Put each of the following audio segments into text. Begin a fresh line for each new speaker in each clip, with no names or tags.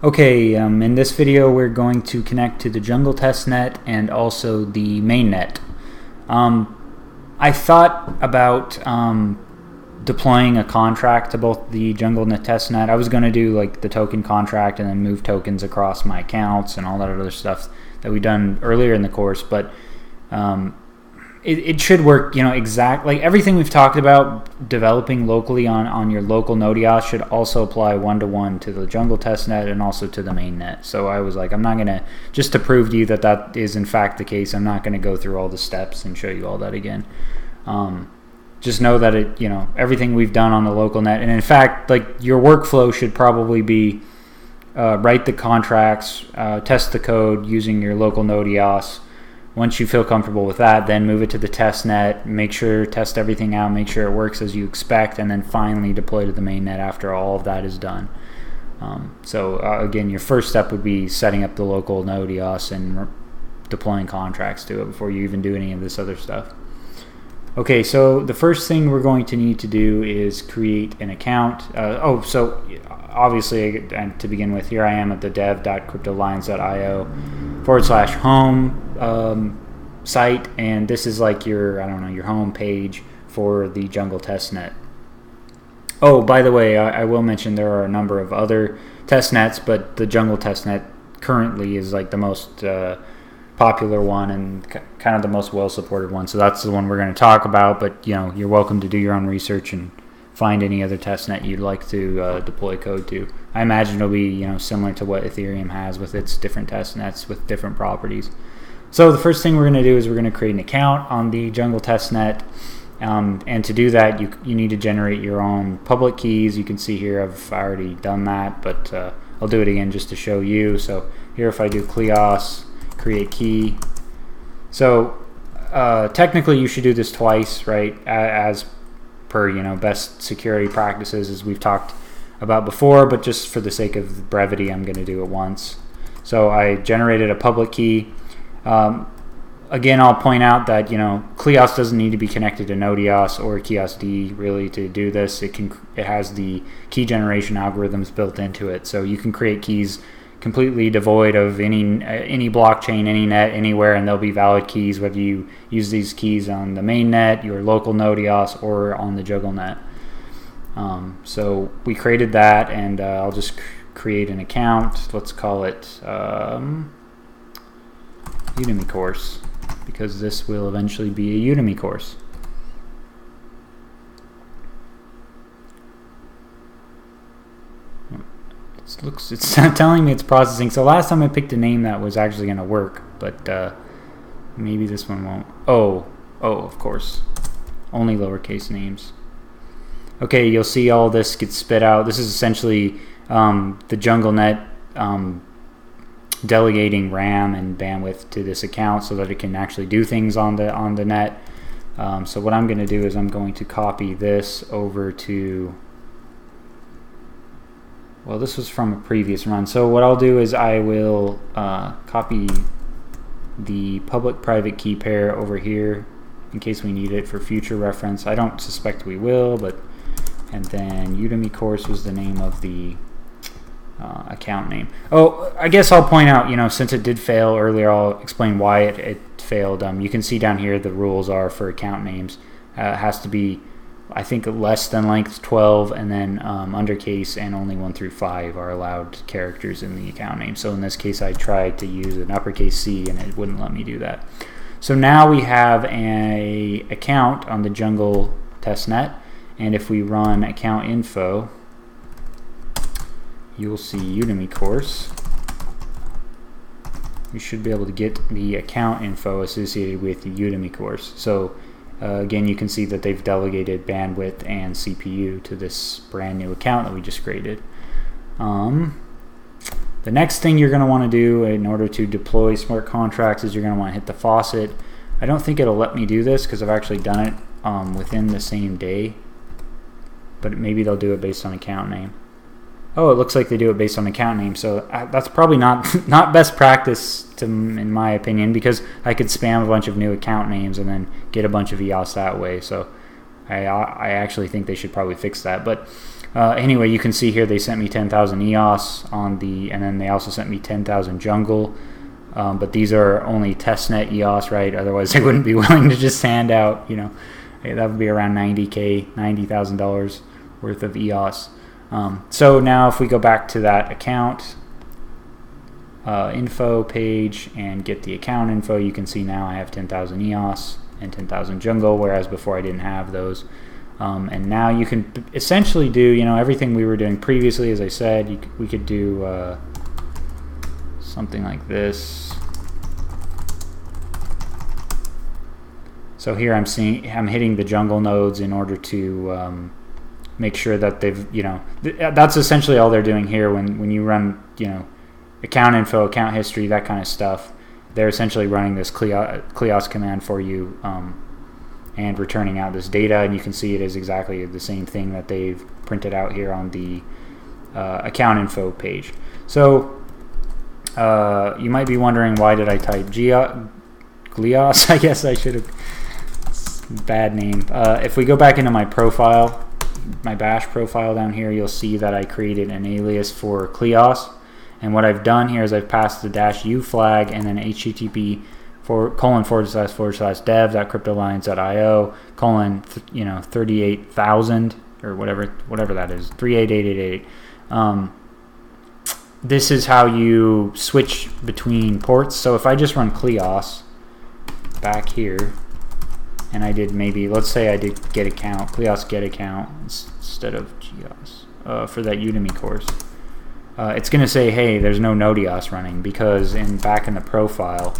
Okay, in this video we're going to connect to the jungle testnet and also the mainnet. I thought about deploying a contract to both the jungle and the testnet. I was going to do like the token contract and then move tokens across my accounts and all that other stuff that we done earlier in the course, but it should work, exactly like everything we've talked about developing locally on your local node EOS should also apply one-to-one to the jungle testnet and also to the mainnet. So I was like, I'm not going to, just to prove to you that that is in fact the case, I'm not going to go through all the steps and show you all that again. Just know that everything we've done on the local net, and in fact, like your workflow should probably be write the contracts, test the code using your local node EOS. Once you feel comfortable with that, then move it to the test net, test everything out, make sure it works as you expect, and then finally deploy to the mainnet after all of that is done. Again, your first step would be setting up the local node EOS and deploying contracts to it before you even do any of this other stuff. Okay, so the first thing we're going to need to do is create an account. So obviously, and to begin with, here I am at the dev.cryptolions.io/home site, and this is like your home page for the jungle testnet. Oh, by the way, I will mention there are a number of other testnets, but the jungle testnet currently is like the most popular one and kind of the most well-supported one, so that's the one we're going to talk about. But you're welcome to do your own research and find any other testnet you'd like to deploy code to. I imagine it'll be similar to what Ethereum has with its different testnets with different properties. So the first thing we're going to do is we're going to create an account on the jungle testnet, and to do that you need to generate your own public keys. You can see here I've already done that, but I'll do it again just to show you. So here, if I do EOS create key, so technically you should do this twice, right, as per best security practices as we've talked about before, but just for the sake of brevity I'm going to do it once. So I generated a public key. Again, I'll point out that EOS doesn't need to be connected to node EOS or KeosD really to do this. It has the key generation algorithms built into it, so you can create keys completely devoid of any blockchain, any net, anywhere, and they'll be valid keys whether you use these keys on the mainnet, your local node EOS, or on the jungle net. So we created that, and I'll just create an account. Let's call it Udemy course, because this will eventually be a Udemy course. It's telling me it's processing. So last time I picked a name that was actually going to work, but maybe this one won't. Oh, of course, only lowercase names. Okay, you'll see all this gets spit out. This is essentially the jungle net delegating RAM and bandwidth to this account so that it can actually do things on the net. So what I'm going to do is I'm going to copy this over to. Well, this was from a previous run. So what I'll do is I will copy the public-private key pair over here in case we need it for future reference. I don't suspect we will, and then Udemy course was the name of the account name. Oh, I guess I'll point out, since it did fail earlier, I'll explain why it failed. You can see down here the rules are for account names. It has to be, I think, less than length 12, and then undercase and only 1 through 5 are allowed characters in the account name. So in this case I tried to use an uppercase C and it wouldn't let me do that. So now we have an account on the jungle testnet, and if we run account info, you'll see Udemy course. You should be able to get the account info associated with the Udemy course. So again, you can see that they've delegated bandwidth and CPU to this brand new account that we just created. The next thing you're going to want to do in order to deploy smart contracts is you're going to want to hit the faucet. I don't think it'll let me do this because I've actually done it within the same day, but maybe they'll do it based on account name. Oh, it looks like they do it based on account name, so that's probably not best practice in my opinion, because I could spam a bunch of new account names and then get a bunch of EOS that way. So I actually think they should probably fix that. But Anyway, you can see here they sent me 10,000 EOS on the, and then they also sent me 10,000 jungle. But these are only testnet EOS, right? Otherwise, they wouldn't be willing to just hand out, that would be around $90,000 worth of EOS. So now if we go back to that account info page and get the account info, you can see now I have 10,000 EOS and 10,000 jungle, whereas before I didn't have those. And now you can essentially do, everything we were doing previously. As I said, we could do something like this. So here I'm hitting the jungle nodes in order to make sure that they've, that's essentially all they're doing here when you run, account info, account history, that kind of stuff. They're essentially running this CLIOS command for you and returning out this data, and you can see it is exactly the same thing that they've printed out here on the account info page. So you might be wondering, why did I type GLIOS? I guess I should have. Bad name. If we go back into my profile, my bash profile down here, you'll see that I created an alias for CLIOS. And what I've done here is I've passed the -u flag and then http://dev.cryptolines.io : 38,000 or whatever that is, 38888. This is how you switch between ports. So if I just run CLIOS back here, and I did let's say I did get account, CLIOS get account instead of GEOS for that Udemy course. It's going to say, hey, there's no node EOS running, because back in the profile,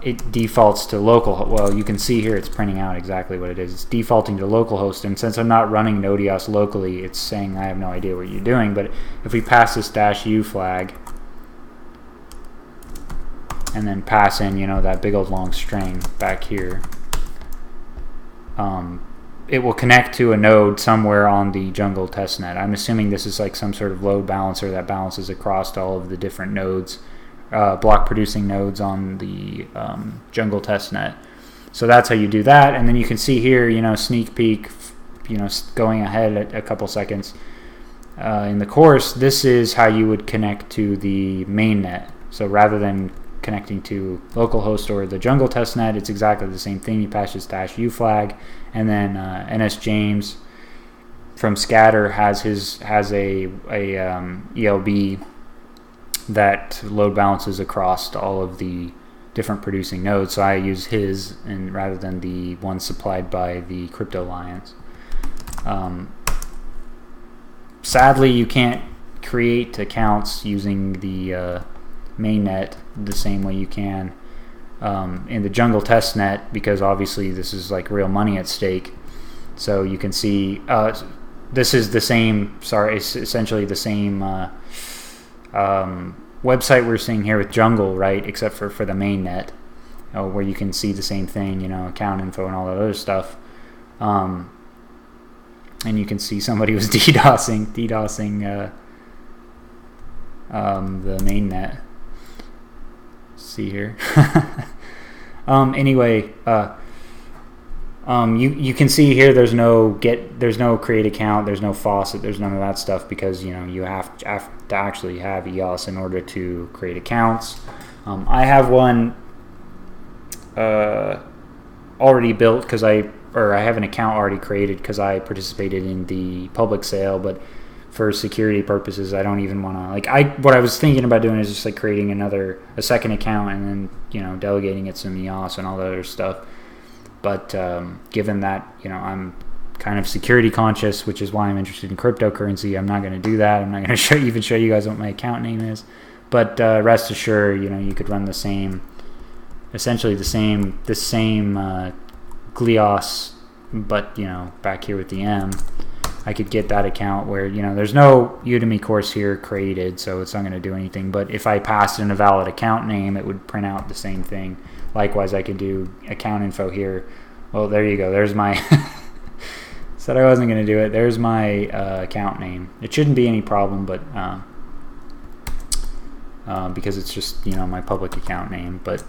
it defaults to local. Well, you can see here it's printing out exactly what it is. It's defaulting to localhost, and since I'm not running node EOS locally, it's saying I have no idea what you're doing. But if we pass this -u flag and then pass in, that big old long string back here, it will connect to a node somewhere on the jungle testnet. I'm assuming this is like some sort of load balancer that balances across all of the different nodes, block producing nodes on the jungle testnet. So that's how you do that. And then you can see here, sneak peek, going ahead a couple seconds in the course, this is how you would connect to the mainnet. So rather than connecting to localhost or the jungle testnet, it's exactly the same thing. You pass this -u flag, and then NS James from Scatter has a ELB that load balances across all of the different producing nodes. So I use his, and rather than the one supplied by the Crypto Alliance. Sadly, you can't create accounts using the mainnet the same way you can in the jungle testnet, because obviously this is like real money at stake. So you can see this is the same, it's essentially the same website we're seeing here with jungle, right, except for the mainnet, where you can see the same thing, account info and all that other stuff. And you can see somebody was DDoSing the mainnet. See here. Anyway, you can see here there's no create account, there's no faucet, there's none of that stuff, because you have to actually have EOS in order to create accounts. I have one already built because I have an account already created because I participated in the public sale, but for security purposes, I don't even want to, what I was thinking about doing is just like creating a second account and then, delegating it some EOS and all that other stuff. But given that, I'm kind of security conscious, which is why I'm interested in cryptocurrency, I'm not going to do that. I'm not going to show you guys what my account name is. But rest assured, you could run essentially the same GLIOS, but, back here with the M. I could get that account where, there's no Udemy course here created, so it's not going to do anything. But if I passed in a valid account name, it would print out the same thing. Likewise, I could do account info here. Well, there you go. There's my... Said I wasn't going to do it. There's my account name. It shouldn't be any problem, but because it's just, my public account name. But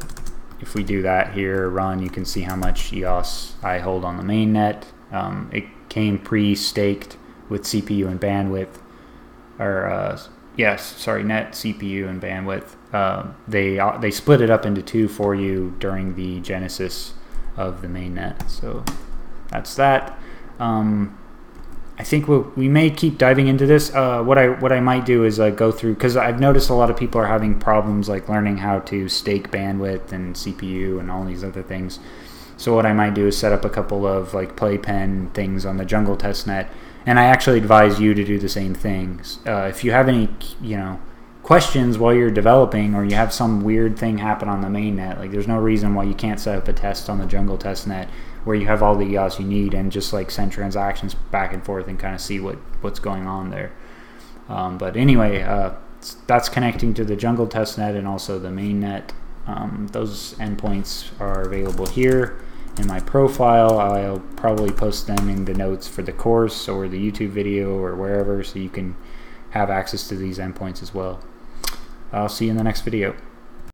if we do that here, run, you can see how much EOS I hold on the mainnet. It came pre-staked with CPU and bandwidth, or net CPU and bandwidth. They split it up into two for you during the genesis of the mainnet. So that's that. I think we may keep diving into this. What I might do is go through, because I've noticed a lot of people are having problems like learning how to stake bandwidth and CPU and all these other things. So what I might do is set up a couple of like playpen things on the Jungle testnet, and I actually advise you to do the same things. If you have any questions while you're developing, or you have some weird thing happen on the mainnet, like there's no reason why you can't set up a test on the Jungle testnet where you have all the EOS you need and just like send transactions back and forth and kind of see what's going on there. But anyway, that's connecting to the Jungle testnet and also the mainnet. Those endpoints are available here in my profile. I'll probably post them in the notes for the course or the YouTube video or wherever, so you can have access to these endpoints as well. I'll see you in the next video.